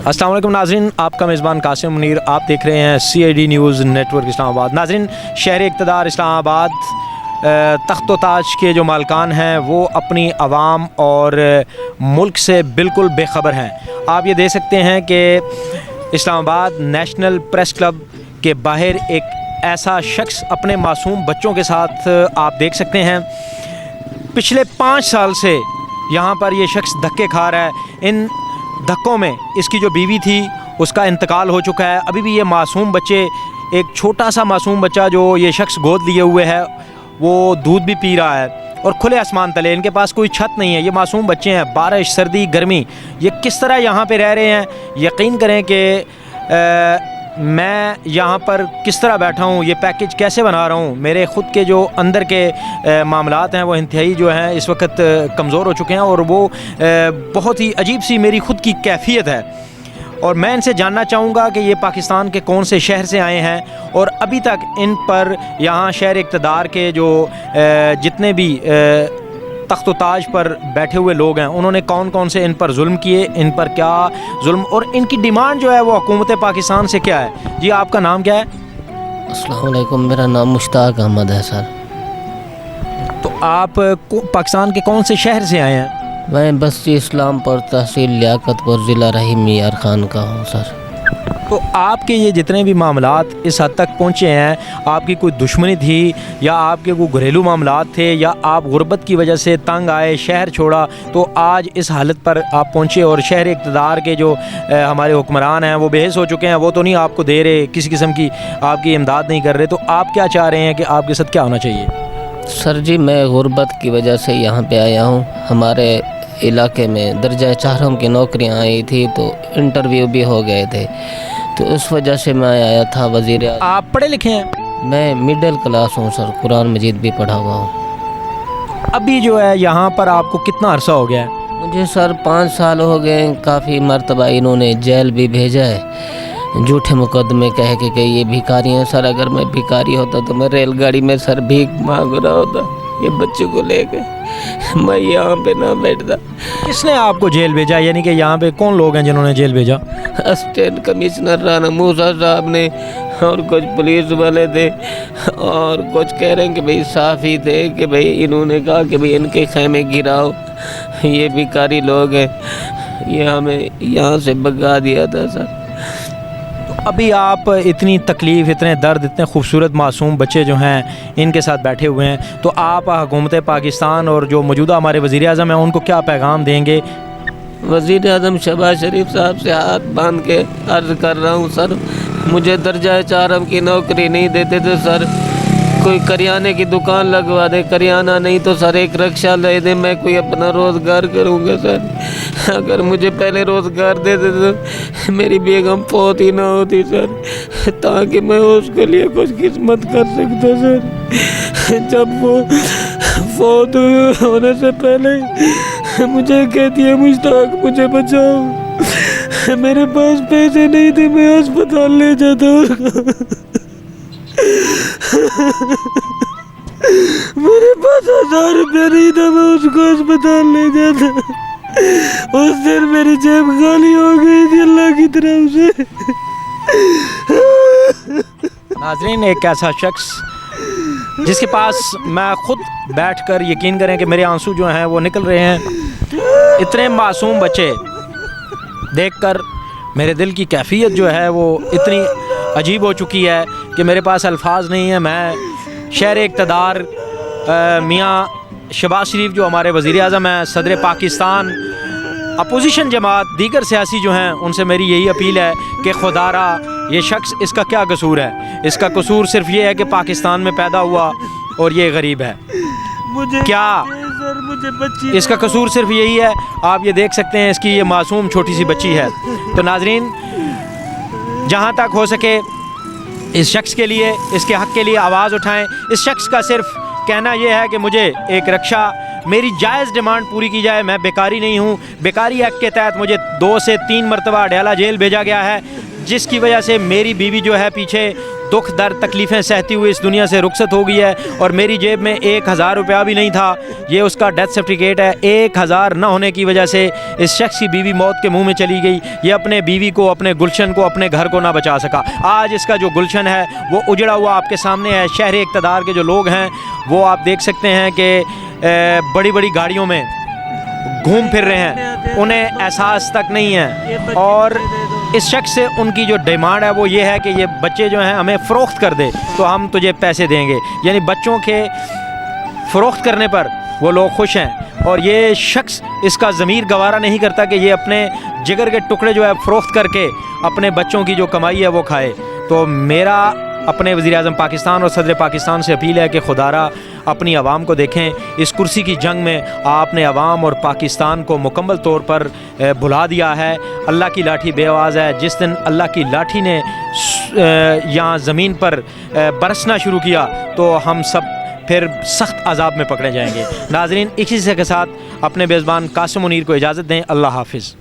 अस्सलाम वालेकुम नाज़रीन, आपका मेज़बान कासिम मुनीर, आप देख रहे हैं CID न्यूज़ नेटवर्क इस्लामाबाद। नाज़रीन, शहर इक़्तिदार इस्लामाबाद तख्त व ताज के जो मालकान हैं वो अपनी आवाम और मुल्क से बिल्कुल बेखबर हैं। आप ये देख सकते हैं कि इस्लामाबाद नेशनल प्रेस क्लब के बाहर एक ऐसा शख्स अपने मासूम बच्चों के साथ आप देख सकते हैं पिछले 5 साल से यहाँ पर ये शख्स धक्के खा रहा है। इन धक्कों में इसकी जो बीवी थी उसका इंतकाल हो चुका है। अभी भी ये मासूम बच्चे, एक छोटा सा मासूम बच्चा जो ये शख्स गोद लिए हुए है वो दूध भी पी रहा है और खुले आसमान तले, इनके पास कोई छत नहीं है। ये मासूम बच्चे हैं, बारिश सर्दी गर्मी, ये किस तरह यहाँ पे रह रहे हैं। यकीन करें कि मैं यहाँ पर किस तरह बैठा हूँ, ये पैकेज कैसे बना रहा हूँ, मेरे ख़ुद के जो अंदर के मामलात हैं वो इंतहाई जो हैं इस वक्त कमज़ोर हो चुके हैं और वो बहुत ही अजीब सी मेरी ख़ुद की कैफियत है। और मैं इनसे जानना चाहूँगा कि ये पाकिस्तान के कौन से शहर से आए हैं और अभी तक इन पर यहाँ शहर इक़्तिदार के जो जितने भी तख्त व ताज पर बैठे हुए लोग हैं उन्होंने कौन कौन से इन पर जुल्म किए, इन पर क्या जुल्म और इनकी डिमांड जो है वो हुकूमत पाकिस्तान से क्या है। जी, आपका नाम क्या है? अस्सलाम वालेकुम, मेरा नाम मुश्ताक अहमद है सर। तो आप पाकिस्तान के कौन से शहर से आए हैं? मैं बस्ती इस्लामपुर तहसील लियाकतपुर ज़िला रहीम यार खान का हूँ सर। तो आपके ये जितने भी मामलात इस हद तक पहुँचे हैं, आपकी कोई दुश्मनी थी या आपके कोई घरेलू मामलात थे या आप गुर्बत की वजह से तंग आए, शहर छोड़ा, तो आज इस हालत पर आप पहुँचे और शहर इक़्तिदार के जो हमारे हुक्मरान हैं वो बेहस हो चुके हैं, वो तो नहीं आपको दे रहे, किसी किस्म की आपकी इमदाद नहीं कर रहे। तो आप क्या चाह रहे हैं कि आपके साथ क्या होना चाहिए? सर जी, मैं गुर्बत की वजह से यहाँ पे आया हूँ। हमारे इलाके में दर्जा 4 की नौकरियाँ आई थी तो इंटरव्यू भी हो गए थे, तो उस वजह से मैं आया था। वज़ीर आप पढ़े लिखे हैं? मैं मिडिल क्लास हूँ सर, कुरान मजीद भी पढ़ा हुआ हूँ। अभी जो है यहाँ पर आपको कितना अरसा हो गया है? मुझे सर 5 साल हो गए। काफ़ी मरतबा इन्होंने जेल भी भेजा है झूठे मुकदमे कह के कि ये भिखारी हैं। सर, अगर मैं भिखारी होता तो मैं रेलगाड़ी में सर भीख मांग रहा होता ये बच्चों को लेके, मैं यहाँ पे ना बैठता। किसने आपको जेल भेजा, यानी कि यहाँ पे कौन लोग हैं जिन्होंने जेल भेजा? असिस्टेंट कमिश्नर राना मूसा साहब ने और कुछ पुलिस वाले थे और कुछ कह रहे हैं कि भाई साफ़ी थे कि भाई इन्होंने कहा कि भाई इनके खैमे गिराओ, ये भिखारी लोग हैं, ये हमें यहाँ से भगा दिया था सर। अभी आप इतनी तकलीफ़, इतने दर्द, इतने खूबसूरत मासूम बच्चे जो हैं इनके साथ बैठे हुए हैं, तो आप हुकूमत पाकिस्तान और जो मौजूदा हमारे वज़ीर आज़म हैं उनको क्या पैगाम देंगे? वज़ीर आज़म शहबाज शरीफ साहब से हाथ बांध के अर्ज़ कर रहा हूँ सर, मुझे दर्जा 4 की नौकरी नहीं देते तो सर कोई करियाने की दुकान लगवा दे, करियाना नहीं तो सर एक रिक्शा ले दे, मैं कोई अपना रोज़गार करूँगा सर। अगर मुझे पहले रोज़गार दे दे तो मेरी बेगम फौत ही ना होती सर, ताकि मैं उसके लिए कुछ किस्मत कर सकता सर। जब वो फौत होने से पहले मुझे कहती है मुश्ताक मुझे बचाओ, मेरे पास पैसे नहीं थे, मैं अस्पताल ले जाता मेरे पास 1000 रुपया नहीं था, मैं उसको अस्पताल ले जाता। उस दिन मेरी जेब खाली हो गई थी अल्लाह की तरफ से। नाज़रीन, एक ऐसा शख्स जिसके पास मैं ख़ुद बैठकर यकीन करें कि मेरे आंसू जो हैं वो निकल रहे हैं। इतने मासूम बच्चे देखकर मेरे दिल की कैफियत जो है वो इतनी अजीब हो चुकी है कि मेरे पास अल्फाज नहीं है। मैं शहर इक़्तिदार मियाँ शहबाज शरीफ जो हमारे वज़ीर आज़म हैं, सदर पाकिस्तान, अपोजिशन जमात, दीगर सियासी जो हैं, उनसे मेरी यही अपील है कि खुदारा ये शख्स, इसका क्या कसूर है? इसका कसूर सिर्फ ये है कि पाकिस्तान में पैदा हुआ और ये गरीब है। क्या इसका कसूर सिर्फ यही है? आप ये देख सकते हैं इसकी ये मासूम छोटी सी बच्ची है। तो नाज़रीन, जहाँ तक हो सके इस शख्स के लिए, इसके हक़ के लिए आवाज़ उठाएं। इस शख्स का सिर्फ कहना यह है कि मुझे एक रक्षा, मेरी जायज़ डिमांड पूरी की जाए। मैं बेकारी नहीं हूँ। बेकारी एक्ट के तहत मुझे 2 से 3 मरतबा अडयाला जेल भेजा गया है, जिसकी वजह से मेरी बीवी जो है पीछे दुख दर्द तकलीफ़ें सहती हुई इस दुनिया से रुखसत हो गई है, और मेरी जेब में 1000 रुपया भी नहीं था। ये उसका डेथ सर्टिफिकेट है। 1000 न होने की वजह से इस शख्स की बीवी मौत के मुंह में चली गई। ये अपने बीवी को, अपने गुलशन को, अपने घर को ना बचा सका। आज इसका जो गुलशन है वो उजड़ा हुआ आपके सामने है। शहर इक़्तिदार के जो लोग हैं वो आप देख सकते हैं कि बड़ी बड़ी गाड़ियों में घूम फिर रहे हैं, उन्हें एहसास तक नहीं है। और इस शख्स से उनकी जो डिमांड है वो ये है कि ये बच्चे जो हैं हमें फ़रोख्त कर दे तो हम तुझे पैसे देंगे। यानी बच्चों के फ़रोख्त करने पर वो लोग खुश हैं, और ये शख्स, इसका ज़मीर गवारा नहीं करता कि ये अपने जिगर के टुकड़े जो है फ़रोख्त करके अपने बच्चों की जो कमाई है वो खाए। तो मेरा अपने वज़ीर-ए-आज़म पाकिस्तान और सदर पाकिस्तान से अपील है कि खुदारा अपनी आवाम को देखें। इस कुर्सी की जंग में आपने आवाम और पाकिस्तान को मुकम्मल तौर पर भुला दिया है। अल्लाह की लाठी बेआवाज़ है। जिस दिन अल्लाह की लाठी ने यहाँ ज़मीन पर बरसना शुरू किया तो हम सब फिर सख्त अज़ाब में पकड़े जाएंगे। नाज़रीन, इसी से के साथ अपने मेज़बान कासिम मुनीर को इजाज़त दें। अल्लाह हाफ़िज़।